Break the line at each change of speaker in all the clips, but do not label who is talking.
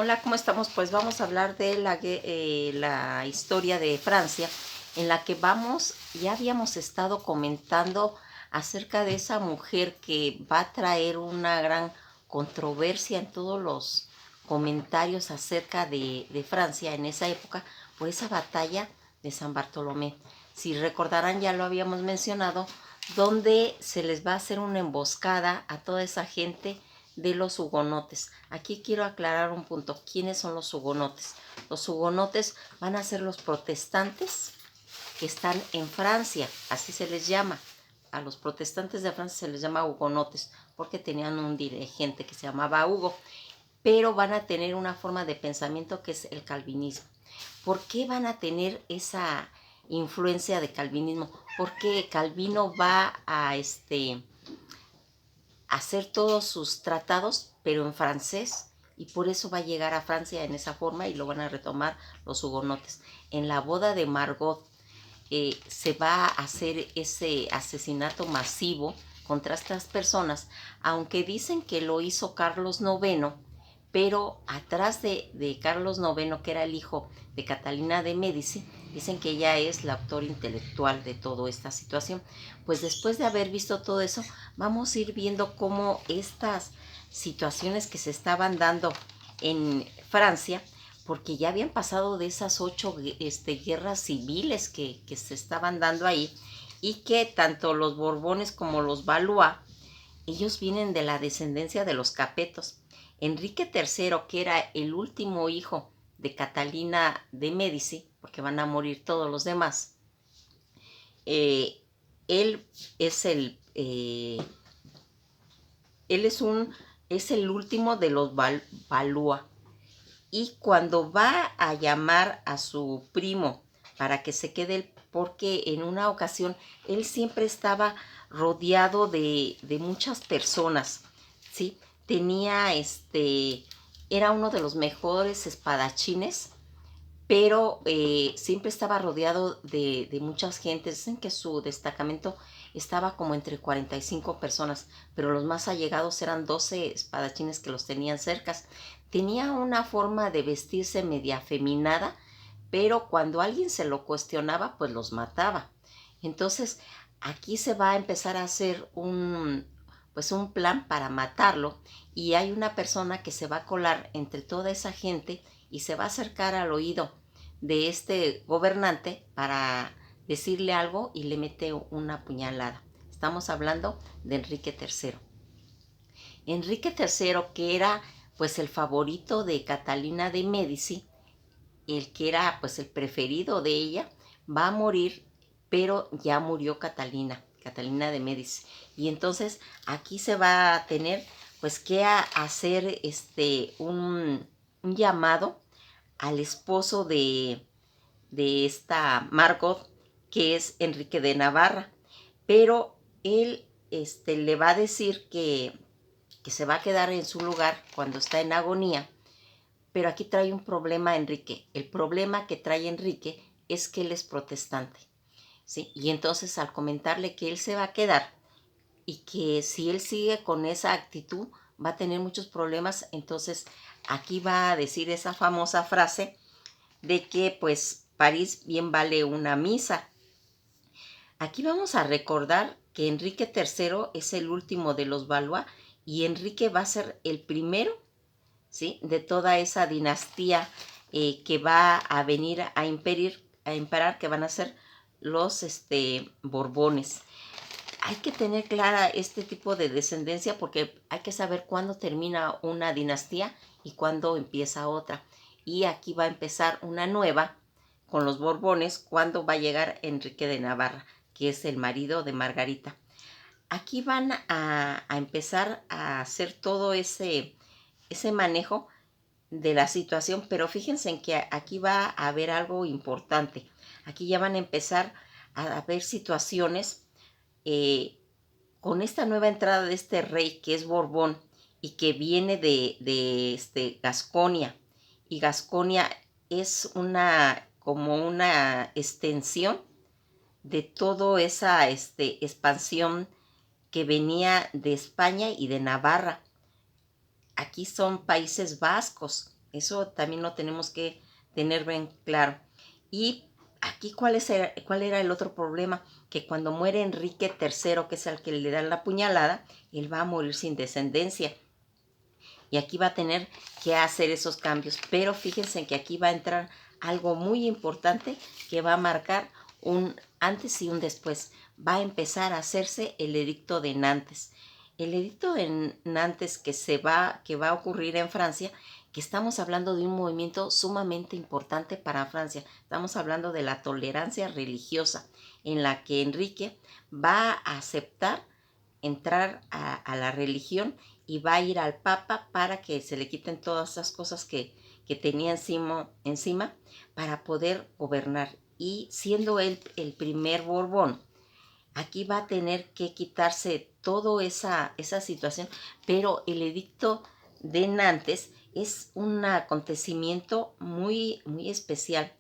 Hola, ¿cómo estamos? Pues vamos a hablar de la historia de Francia, en la que ya habíamos estado comentando acerca de esa mujer que va a traer una gran controversia en todos los comentarios acerca de Francia en esa época, por esa batalla de San Bartolomé. Si recordarán, ya lo habíamos mencionado, donde se les va a hacer una emboscada a toda esa gente de los hugonotes. Aquí quiero aclarar un punto. ¿Quiénes son los hugonotes? Los hugonotes van a ser los protestantes que están en Francia, así se les llama. A los protestantes de Francia se les llama hugonotes porque tenían un dirigente que se llamaba Hugo, pero van a tener una forma de pensamiento que es el calvinismo. ¿Por qué van a tener esa influencia de calvinismo? Porque Calvino va a hacer todos sus tratados, pero en francés, y por eso va a llegar a Francia en esa forma y lo van a retomar los hugonotes. En la boda de Margot se va a hacer ese asesinato masivo contra estas personas, aunque dicen que lo hizo Carlos IX, pero atrás de Carlos IX, que era el hijo de Catalina de Médici, dicen que ella es la autora intelectual de toda esta situación. Pues después de haber visto todo eso, vamos a ir viendo cómo estas situaciones que se estaban dando en Francia, porque ya habían pasado de esas 8 guerras civiles que se estaban dando ahí, y que tanto los Borbones como los Valois, ellos vienen de la descendencia de los Capetos. Enrique III, que era el último hijo de Catalina de Médici, porque van a morir todos los demás, eh, él es es el último de los Valois. Y cuando va a llamar a su primo para que se quede, porque en una ocasión él siempre estaba rodeado de muchas personas, ¿sí? Tenía era uno de los mejores espadachines, pero siempre estaba rodeado de muchas gentes. Dicen que su destacamento estaba como entre 45 personas, pero los más allegados eran 12 espadachines que los tenían cercas. Tenía una forma de vestirse media afeminada, pero cuando alguien se lo cuestionaba, pues los mataba. Entonces, aquí se va a empezar a hacer pues un plan para matarlo, y hay una persona que se va a colar entre toda esa gente y se va a acercar al oído de este gobernante para decirle algo y le mete una puñalada. Estamos hablando de Enrique III. Enrique III, que era pues el favorito de Catalina de Médici, el que era pues el preferido de ella, va a morir, pero ya murió Catalina de Médici. Y entonces aquí se va a tener pues que hacer un llamado al esposo de esta Margot, que es Enrique de Navarra, pero él le va a decir que se va a quedar en su lugar cuando está en agonía. Pero aquí trae un problema Enrique. El problema que trae Enrique es que él es protestante, ¿sí? Y entonces, al comentarle que él se va a quedar y que si él sigue con esa actitud va a tener muchos problemas, entonces aquí va a decir esa famosa frase de que pues París bien vale una misa. Aquí vamos a recordar que Enrique III es el último de los Valois, y Enrique va a ser el primero, ¿sí?, de toda esa dinastía que va a venir a imperar, que van a ser los Borbones. Hay que tener clara este tipo de descendencia, porque hay que saber cuándo termina una dinastía y cuándo empieza otra. Y aquí va a empezar una nueva con los Borbones cuando va a llegar Enrique de Navarra, que es el marido de Margarita. Aquí van a empezar a hacer todo ese manejo de la situación, pero fíjense en que aquí va a haber algo importante. Aquí ya van a empezar a haber situaciones con esta nueva entrada de este rey que es Borbón y que viene de Gasconia. Y Gasconia es como una extensión de toda esa expansión que venía de España y de Navarra. Aquí son Países Vascos, Eso también lo tenemos que tener bien claro. Y aquí, ¿cuál era el otro problema? Que cuando muere Enrique III, que es el que le dan la puñalada, él va a morir sin descendencia. Y aquí va a tener que hacer esos cambios. Pero fíjense que aquí va a entrar algo muy importante que va a marcar un antes y un después. Va a empezar a hacerse el edicto de Nantes. El edicto de Nantes que va a ocurrir en Francia, que estamos hablando de un movimiento sumamente importante para Francia. Estamos hablando de la tolerancia religiosa, en la que Enrique va a aceptar entrar a la religión y va a ir al Papa para que se le quiten todas esas cosas que tenía encima para poder gobernar. Y siendo él el primer Borbón, aquí va a tener que quitarse toda esa situación, pero el edicto de Nantes es un acontecimiento muy, muy especial.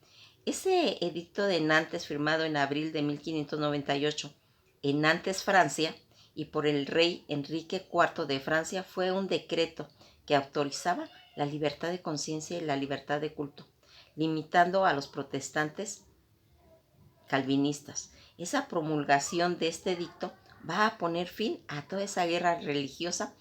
Ese edicto de Nantes, firmado en abril de 1598 en Nantes, Francia, y por el rey Enrique IV de Francia, fue un decreto que autorizaba la libertad de conciencia y la libertad de culto, limitando a los protestantes calvinistas. Esa promulgación de este edicto va a poner fin a toda esa guerra religiosa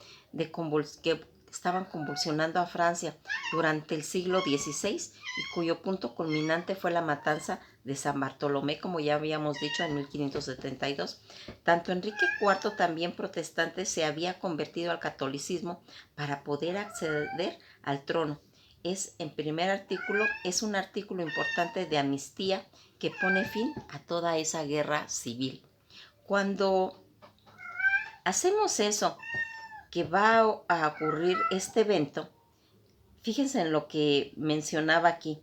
que estaban convulsionando a Francia durante el siglo XVI y cuyo punto culminante fue la matanza de San Bartolomé, como ya habíamos dicho, en 1572. Tanto Enrique IV, también protestante, se había convertido al catolicismo para poder acceder al trono. En primer artículo, es un artículo importante de amnistía que pone fin a toda esa guerra civil. Cuando hacemos eso, que va a ocurrir este evento, fíjense en lo que mencionaba aquí,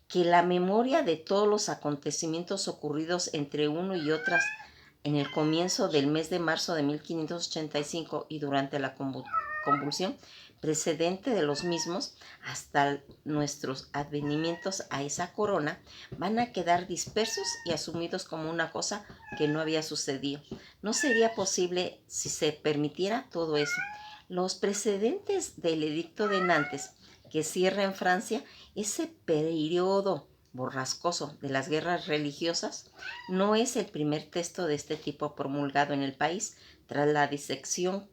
que la memoria de todos los acontecimientos ocurridos entre uno y otras en el comienzo del mes de marzo de 1585 y durante la convulsión precedente de los mismos hasta nuestros advenimientos a esa corona, van a quedar dispersos y asumidos como una cosa que no había sucedido. No sería posible si se permitiera todo eso. Los precedentes del edicto de Nantes, que cierra en Francia ese periodo borrascoso de las guerras religiosas, no es el primer texto de este tipo promulgado en el país. Tras la disección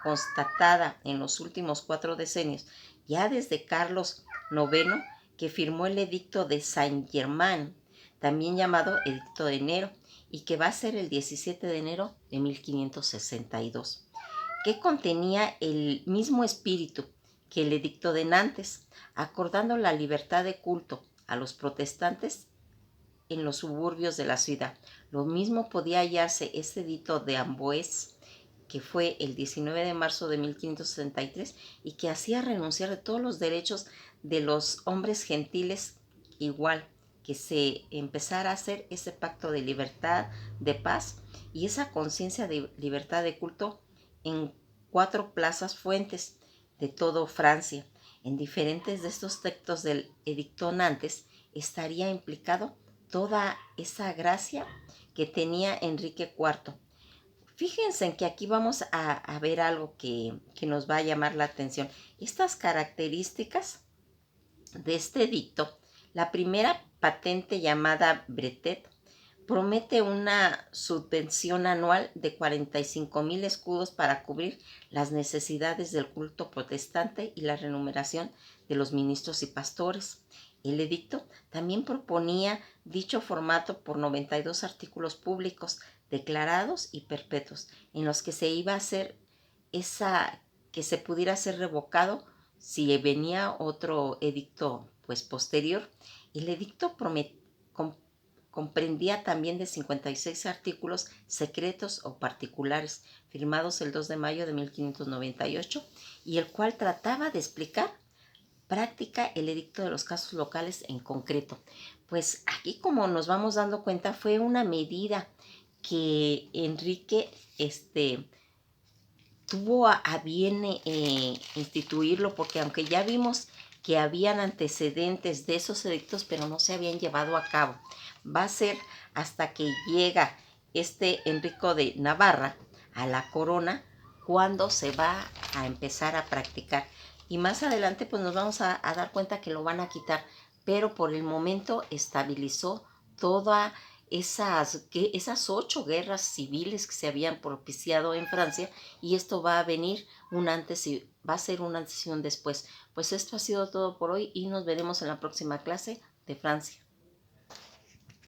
constatada en los últimos 4 decenios, ya desde Carlos IX, que firmó el edicto de Saint-Germain, también llamado edicto de enero, y que va a ser el 17 de enero de 1562, que contenía el mismo espíritu que el edicto de Nantes, acordando la libertad de culto a los protestantes en los suburbios de la ciudad. Lo mismo podía hallarse este edicto de Amboise, que fue el 19 de marzo de 1563 y que hacía renunciar de todos los derechos de los hombres gentiles, igual que se empezara a hacer ese pacto de libertad, de paz y esa conciencia de libertad de culto en 4 plazas fuentes de todo Francia. En diferentes de estos textos del edicto Nantes estaría implicado toda esa gracia que tenía Enrique IV. Fíjense en que aquí vamos a ver algo que nos va a llamar la atención. Estas características de este edicto, la primera patente, llamada Bretet, promete una subvención anual de 45,000 escudos para cubrir las necesidades del culto protestante y la remuneración de los ministros y pastores. El edicto también proponía dicho formato por 92 artículos públicos declarados y perpetuos, en los que se iba a hacer que se pudiera ser revocado si venía otro edicto pues posterior. El edicto comprendía también de 56 artículos secretos o particulares, firmados el 2 de mayo de 1598, y el cual trataba de explicar práctica el edicto de los casos locales en concreto. Pues aquí, como nos vamos dando cuenta, fue una medida que Enrique tuvo a bien instituirlo, porque aunque ya vimos que habían antecedentes de esos edictos, pero no se habían llevado a cabo. Va a ser hasta que llega Enrico de Navarra a la corona cuando se va a empezar a practicar. y más adelante pues nos vamos a dar cuenta que lo van a quitar, pero por el momento estabilizó toda esas 8 guerras civiles que se habían propiciado en Francia, y esto va a venir un antes y va a ser un antes y un después. Pues esto ha sido todo por hoy y nos veremos en la próxima clase de Francia.